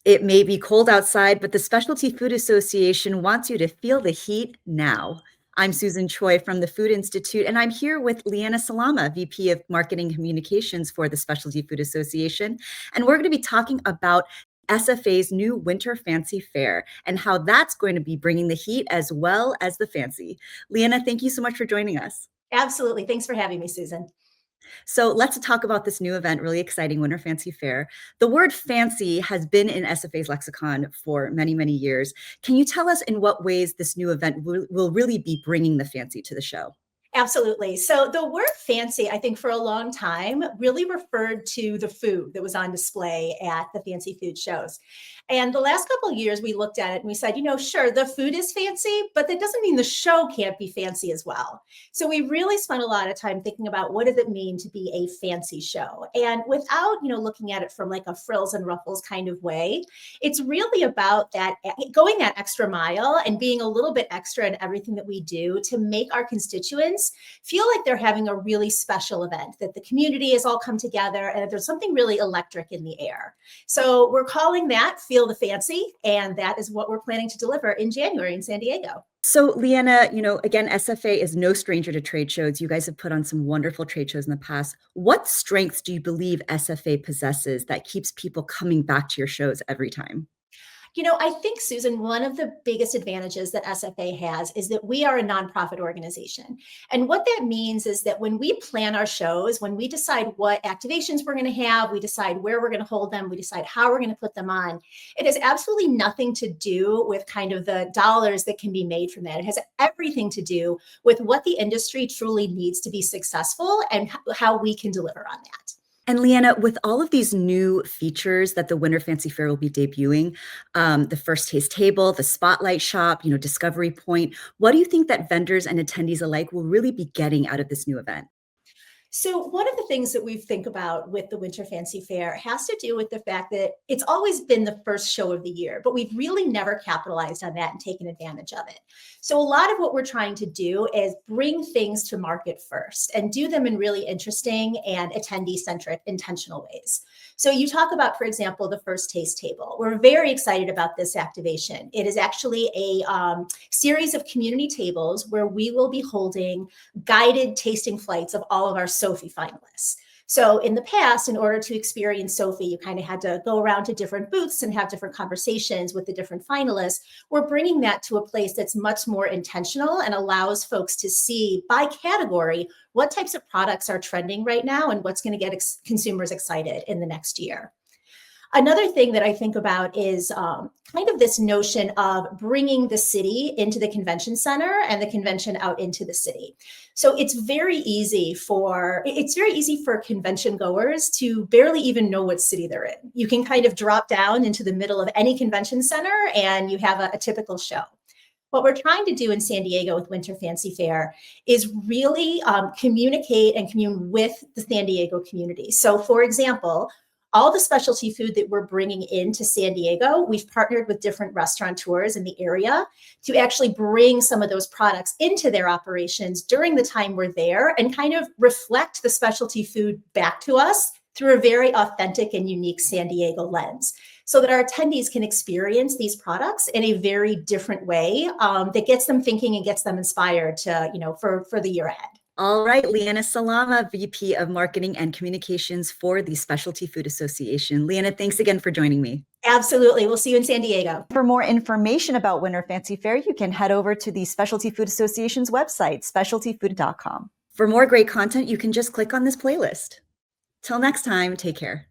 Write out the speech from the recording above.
It may be cold outside, but the Specialty Food Association wants you to feel the heat now. I'm Susan Choi from the Food Institute, and I'm here with Leana Salamah, VP of Marketing Communications for the Specialty Food Association. And we're going to be talking about SFA's new Winter Fancy Fair and how that's going to be bringing the heat as well as the fancy. Leana, thank you so much for joining us. Absolutely. Thanks for having me, Susan. So let's talk about this new event, really exciting, Winter Fancy Faire. The word fancy has been in SFA's lexicon for many, many years. Can you tell us in what ways this new event will really be bringing the fancy to the show? Absolutely. So the word fancy, I think for a long time, really referred to the food that was on display at the fancy food shows. And the last couple of years, we looked at it and we said, sure, the food is fancy, but that doesn't mean the show can't be fancy as well. So we really spent a lot of time thinking about what does it mean to be a fancy show? And without, looking at it from like a frills and ruffles kind of way, it's really about that going that extra mile and being a little bit extra in everything that we do to make our constituents feel like they're having a really special event, that the community has all come together and that there's something really electric in the air. So we're calling that Feel the Fancy, and that is what we're planning to deliver in January in San Diego. So Leana, again, SFA is no stranger to trade shows. You guys have put on some wonderful trade shows in the past. What strengths do you believe SFA possesses that keeps people coming back to your shows every time? I think, Susan, one of the biggest advantages that SFA has is that we are a nonprofit organization. And what that means is that when we plan our shows, when we decide what activations we're going to have, we decide where we're going to hold them, we decide how we're going to put them on, it has absolutely nothing to do with kind of the dollars that can be made from that. It has everything to do with what the industry truly needs to be successful and how we can deliver on that. And Leana, with all of these new features that the Winter Fancy Faire will be debuting, the first taste table, the spotlight shop, discovery point, what do you think that vendors and attendees alike will really be getting out of this new event? So one of the things that we think about with the Winter Fancy Faire has to do with the fact that it's always been the first show of the year, but we've really never capitalized on that and taken advantage of it. So a lot of what we're trying to do is bring things to market first and do them in really interesting and attendee-centric, intentional ways. So you talk about, for example, the first taste table. We're very excited about this activation. It is actually a series of community tables where we will be holding guided tasting flights of all of our 𝗪𝗠 finalists. So in the past, in order to experience 𝗪𝗠, you kind of had to go around to different booths and have different conversations with the different finalists. We're bringing that to a place that's much more intentional and allows folks to see by category what types of products are trending right now and what's going to get consumers excited in the next year. Another thing that I think about is kind of this notion of bringing the city into the convention center and the convention out into the city. So it's very easy for convention goers to barely even know what city they're in. You can kind of drop down into the middle of any convention center and you have a typical show. What we're trying to do in San Diego with Winter Fancy Faire is really communicate and commune with the San Diego community. So for example, all the specialty food that we're bringing into San Diego, we've partnered with different restaurateurs in the area to actually bring some of those products into their operations during the time we're there and kind of reflect the specialty food back to us through a very authentic and unique San Diego lens, so that our attendees can experience these products in a very different way that gets them thinking and gets them inspired to, for the year ahead. All right, Leana Salamah, VP of Marketing and Communications for the Specialty Food Association. Leana, thanks again for joining me. Absolutely. We'll see you in San Diego. For more information about Winter Fancy Faire, you can head over to the Specialty Food Association's website, specialtyfood.com. For more great content, you can just click on this playlist. Till next time, take care.